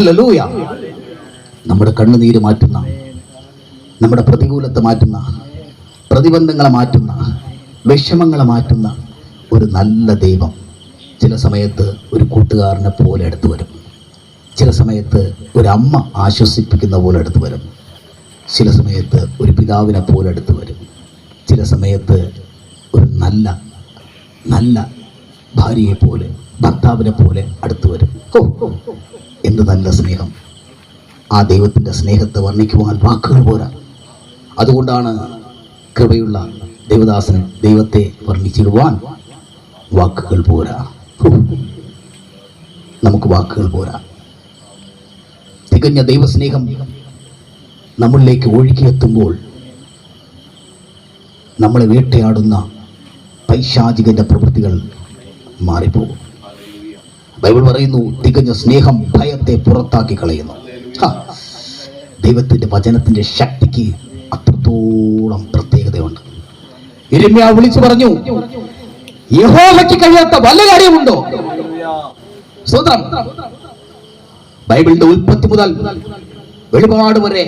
Hallelujah. നമ്മുടെ കണ്ണുനീര് മാറ്റുന്ന, നമ്മുടെ പ്രതികൂലത്തെ മാറ്റുന്ന, പ്രതിബന്ധങ്ങളെ മാറ്റുന്ന, വിഷമങ്ങളെ മാറ്റുന്ന ഒരു നല്ല ദൈവം ചില സമയത്ത് ഒരു കൂട്ടുകാരനെ പോലെ അടുത്ത് വരും. ചില സമയത്ത് ഒരമ്മ ആശ്വസിപ്പിക്കുന്ന പോലെ അടുത്ത് വരും. ചില സമയത്ത് ഒരു പിതാവിനെ പോലെ അടുത്ത് വരും. ചില സമയത്ത് ഒരു നല്ല നല്ല ഭാര്യയെ പോലെ, ഭർത്താവിനെ പോലെ അടുത്ത് വരും. എന്ത് നല്ല സ്നേഹം! ആ ദൈവത്തിൻ്റെ സ്നേഹത്തെ വർണ്ണിക്കുവാൻ വാക്കുകൾ പോരാ. അതുകൊണ്ടാണ് കൃപയുള്ള ദേവദാസന് ദൈവത്തെ വർണ്ണിച്ചിടുവാൻ വാക്കുകൾ പോരാ. നമുക്ക് വാക്കുകൾ പോരാ. തികഞ്ഞ ദൈവസ്നേഹം നമ്മളിലേക്ക് ഒഴുകിയെത്തുമ്പോൾ നമ്മളെ വേട്ടയാടുന്ന പൈശാചികന്റെ പ്രവൃത്തികൾ മാറിപ്പോകും. ബൈബിൾ പറയുന്നു, തികഞ്ഞ സ്നേഹം ഭയത്തെ പുറത്താക്കി കളയുന്നു. ദൈവത്തിന്റെ വചനത്തിന്റെ ശക്തിക്ക് അത്രത്തോളം പ്രത്യേകതയുണ്ട്. യിരെമ്യാവ് വിളിച്ചു പറഞ്ഞു, യഹോവയ്ക്ക് കഴിയാത്ത വല്ല കാര്യമുണ്ടോ? സ്തോത്രം. ബൈബിളിന്റെ ഉൽപ്പത്തി മുതൽ വെളിപാട് വരെ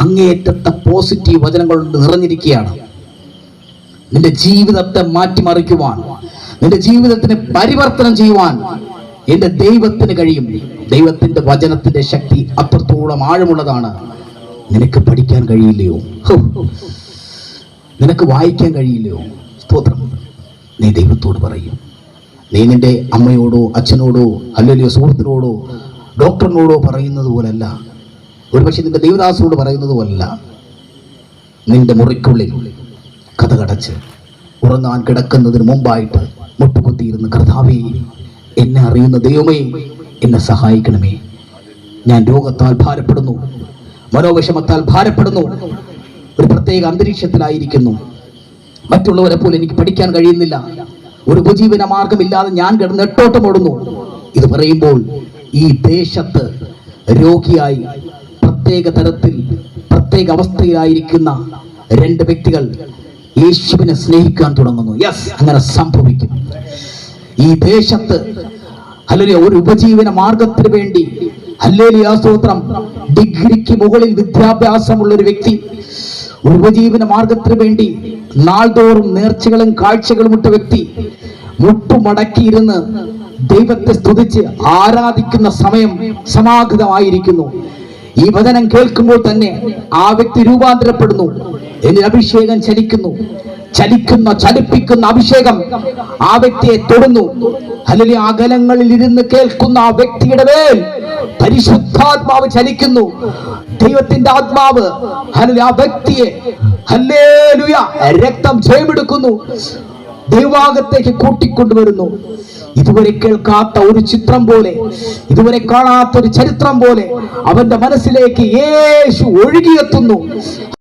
അങ്ങേയറ്റത്തെ പോസിറ്റീവ് വചനങ്ങൾ കൊണ്ട് നിറഞ്ഞിരിക്കുകയാണ്. നിന്റെ ജീവിതത്തെ മാറ്റിമറിക്കുവാൻ, നിന്റെ ജീവിതത്തിനെ പരിവർത്തനം ചെയ്യുവാൻ എന്റെ ദൈവത്തിന് കഴിയും. ദൈവത്തിന്റെ വചനത്തിന്റെ ശക്തി അത്രത്തോളം ആഴമുള്ളതാണ്. നിനക്ക് പഠിക്കാൻ കഴിയില്ലയോ? നിനക്ക് വായിക്കാൻ കഴിയില്ലയോ? സ്തോത്രം. നീ ദൈവത്തോട് പറയും. നീ നിന്റെ അമ്മയോടോ അച്ഛനോടോ അല്ലെങ്കിൽ സുഹൃത്തിനോടോ ഡോക്ടറിനോടോ പറയുന്നത് പോലല്ല, ഒരുപക്ഷെ നിന്റെ ദൈവദാസനോട് പറയുന്നത് പോലല്ല. നിന്റെ മുറിക്കുള്ളിൽ കഥകടച്ച് ഉറങ്ങാൻ കിടക്കുന്നതിന് മുമ്പായിട്ട് മുട്ടുകുത്തിയിരുന്ന്, കർത്താവേ, എന്നെ അറിയുന്ന ദൈവമേ, എന്നെ സഹായിക്കണമേ. ഞാൻ രോഗത്താൽ ഭാരപ്പെടുന്നു, മനോവിഷമത്താൽ ഭാരപ്പെടുന്നു, ഒരു പ്രത്യേക അന്തരീക്ഷത്തിലായിരിക്കുന്നു. മറ്റുള്ളവരെ പോലെ എനിക്ക് പഠിക്കാൻ കഴിയുന്നില്ല, ഒരു ഉപജീവന മാർഗമില്ലാതെ ഞാൻ കിടന്ന് നെട്ടോട്ടം ഓടുന്നു. ഇത് പറയുമ്പോൾ ഈ ദേശത്ത് രോഗിയായി പ്രത്യേക തരത്തിൽ പ്രത്യേക അവസ്ഥയിലായിരിക്കുന്ന രണ്ട് വ്യക്തികൾ യേശുവിനെ സ്നേഹിക്കാൻ തുടങ്ങുന്നു. യെസ്, അങ്ങനെ സംഭവിക്കും. ഈ ദേശത്ത് ഹല്ലേലൂയ ഒരു ഉപജീവന മാർഗത്തിന് വേണ്ടി, ഹല്ലേലൂയ സ്തോത്രം, ഡിഗ്രിക്ക് മുകളിൽ വിദ്യാഭ്യാസമുള്ള ഒരു വ്യക്തി ഒരു ഉപജീവന മാർഗത്തിന് വേണ്ടി നാൾതോറും നേർച്ചകളും കാഴ്ചകളും ഇട്ട വ്യക്തി മുട്ടുമടക്കിയിരുന്ന് ദൈവത്തെ സ്തുതിച്ച് ആരാധിക്കുന്ന സമയം സമാഗതമായിരിക്കുന്നു. ഈ വചനം കേൾക്കുമ്പോൾ തന്നെ ആ വ്യക്തി രൂപാന്തരപ്പെടുന്നു. എന്നിൽ അഭിഷേകം ചലിപ്പിക്കുന്ന അഭിഷേകം ആ വ്യക്തിയെ തൊടുന്നു. അല്ലെങ്കിൽ അകലങ്ങളിൽ ഇരുന്ന് കേൾക്കുന്ന ആ വ്യക്തിയുടെ മേൽ പരിശുദ്ധാത്മാവ് ചലിക്കുന്നു. ദൈവത്തിന്റെ ആത്മാവ് ആ വ്യക്തിയെ ഹല്ലേലൂയ രക്തം ജയമെടുക്കുന്നു, ദൈവാഗത്തേക്ക് കൂട്ടിക്കൊണ്ടുവരുന്നു. ഇതുവരെ കേൾക്കാത്ത ഒരു ചിത്രം പോലെ, ഇതുവരെ കാണാത്ത ഒരു ചരിത്രം പോലെ അവന്റെ മനസ്സിലേക്ക് യേശു ഒഴുകിയെത്തുന്നു.